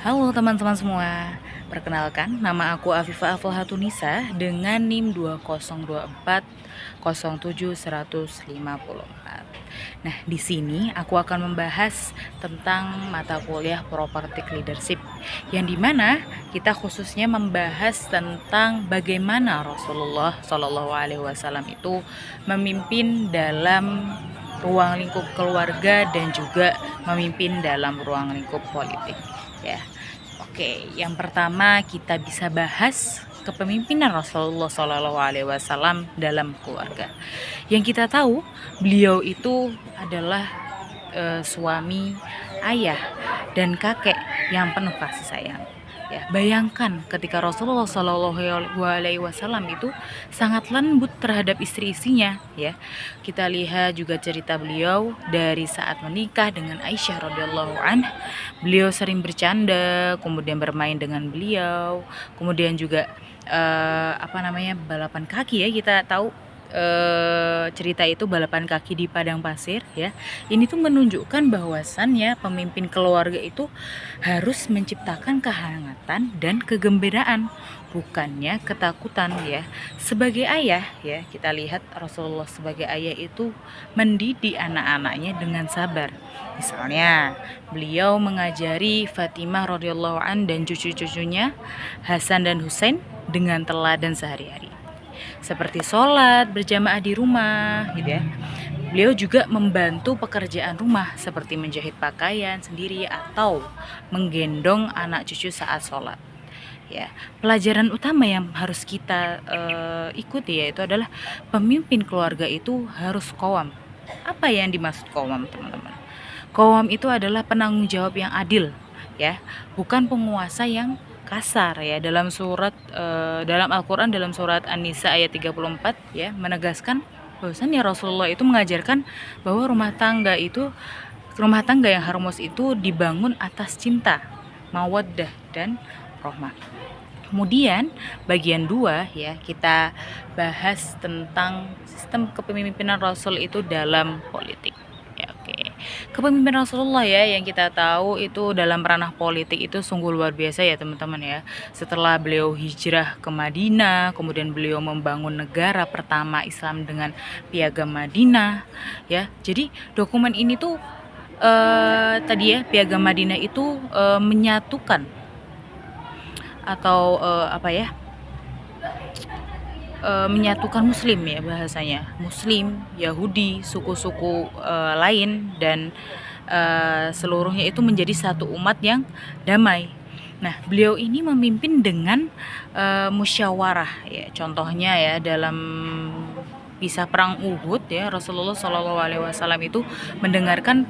Halo teman-teman semua, perkenalkan nama aku Afifah Aflahatunisa dengan NIM 2024071154. Nah, di sini aku akan membahas tentang mata kuliah Property Leadership, yang dimana kita khususnya membahas tentang bagaimana Rasulullah Shallallahu Alaihi Wasallam itu memimpin dalam ruang lingkup keluarga dan juga memimpin dalam ruang lingkup politik, ya. Oke, yang pertama kita bisa bahas kepemimpinan Rasulullah Shallallahu Alaihi Wasallam dalam keluarga. Yang kita tahu, beliau itu adalah suami, ayah, dan kakek yang penuh kasih sayang. Ya, bayangkan ketika Rasulullah Shallallahu Alaihi Wasallam itu sangat lembut terhadap istri-istrinya. Ya, kita lihat juga cerita beliau dari saat menikah dengan Aisyah radhiyallahu anha. Beliau sering bercanda, kemudian bermain dengan beliau, kemudian juga balapan kaki ya, kita tahu cerita itu balapan kaki di padang pasir ya. Ini tuh menunjukkan bahwasannya pemimpin keluarga itu harus menciptakan kehangatan dan kegembiraan, bukannya ketakutan ya. Sebagai ayah ya, kita lihat Rasulullah sebagai ayah itu mendidik anak-anaknya dengan sabar. Misalnya, beliau mengajari Fatimah radhiyallahu an dan cucu-cucunya Hasan dan Husain dengan teladan sehari-hari, seperti sholat berjamaah di rumah gitu ya. Beliau juga membantu pekerjaan rumah seperti menjahit pakaian sendiri atau menggendong anak cucu saat sholat. Ya, pelajaran utama yang harus kita ikuti yaitu adalah pemimpin keluarga itu harus qawam. Apa yang dimaksud qawam, teman-teman? Qawam itu adalah penanggung jawab yang adil, ya, bukan penguasa yang kasar ya. Dalam dalam Al-Qur'an dalam surat An-Nisa ayat 34 ya, menegaskan bahwasannya Rasulullah itu mengajarkan bahwa rumah tangga yang harmonis itu dibangun atas cinta, mawaddah dan rahmah. Kemudian bagian 2 ya, kita bahas tentang sistem kepemimpinan Rasul itu dalam politik. Ya, oke. Kepemimpinan Rasulullah ya, yang kita tahu itu dalam ranah politik itu sungguh luar biasa ya teman-teman ya. Setelah beliau hijrah ke Madinah, kemudian beliau membangun negara pertama Islam dengan Piagam Madinah ya. Jadi dokumen ini tuh tadi ya, Piagam Madinah itu menyatukan atau menyatukan muslim ya, bahasanya muslim, Yahudi, suku-suku lain dan seluruhnya itu menjadi satu umat yang damai. Nah, beliau ini memimpin dengan musyawarah ya. Contohnya ya, dalam kisah perang Uhud ya, Rasulullah Shallallahu Alaihi Wasallam itu mendengarkan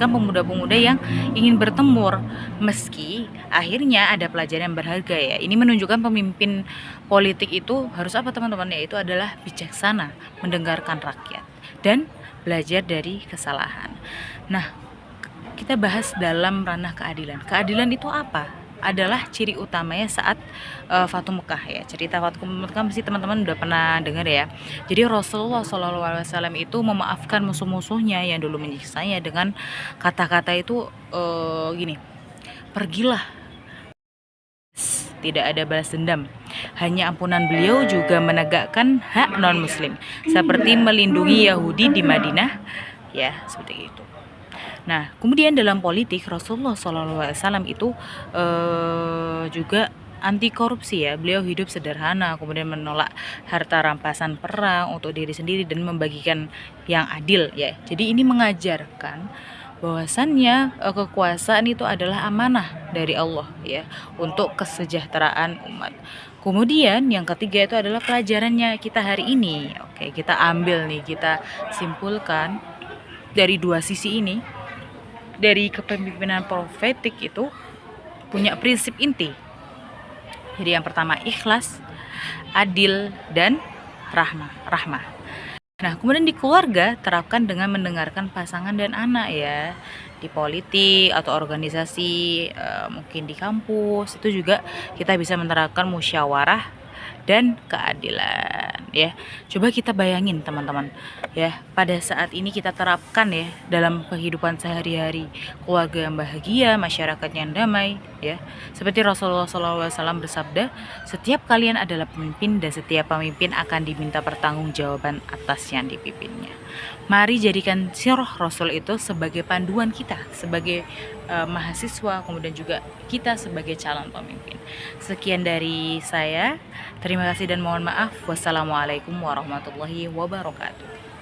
pemuda-pemuda yang ingin bertempur, meski akhirnya ada pelajaran yang berharga ya. Ini menunjukkan pemimpin politik itu harus apa, teman-teman? Yaitu adalah bijaksana, mendengarkan rakyat dan belajar dari kesalahan. Nah, kita bahas dalam ranah keadilan. Keadilan itu apa? Adalah ciri utamanya saat Fatu Mekah ya. Cerita Fatu Mekah mesti teman-teman udah pernah dengar ya. Jadi Rasulullah SAW itu memaafkan musuh-musuhnya yang dulu menyiksanya dengan kata-kata itu gini, pergilah, tidak ada balas dendam. Hanya ampunan. Beliau juga menegakkan hak non-muslim, seperti melindungi Yahudi di Madinah ya, seperti itu. Nah, kemudian dalam politik Rasulullah SAW itu juga anti korupsi ya. Beliau hidup sederhana, kemudian menolak harta rampasan perang untuk diri sendiri dan membagikan yang adil ya. Jadi ini mengajarkan bahwasannya kekuasaan itu adalah amanah dari Allah ya, untuk kesejahteraan umat. Kemudian yang ketiga itu adalah pelajarannya kita hari ini. Oke, kita ambil nih, kita simpulkan dari dua sisi ini. Dari kepemimpinan profetik itu punya prinsip inti. Jadi yang pertama ikhlas, adil, dan rahmah. Nah, kemudian di keluarga terapkan dengan mendengarkan pasangan dan anak ya. Di politik atau organisasi, mungkin di kampus itu juga kita bisa menerapkan musyawarah dan keadilan ya. Coba kita bayangin teman-teman ya, pada saat ini kita terapkan ya dalam kehidupan sehari-hari, keluarga yang bahagia, masyarakat yang damai ya. Seperti Rasulullah SAW bersabda, setiap kalian adalah pemimpin dan setiap pemimpin akan diminta pertanggungjawaban atas yang dipimpinnya. Mari jadikan sirah Rasul itu sebagai panduan kita sebagai mahasiswa, kemudian juga kita sebagai calon pemimpin. Sekian dari saya. Terima kasih dan mohon maaf. Wassalamualaikum warahmatullahi wabarakatuh.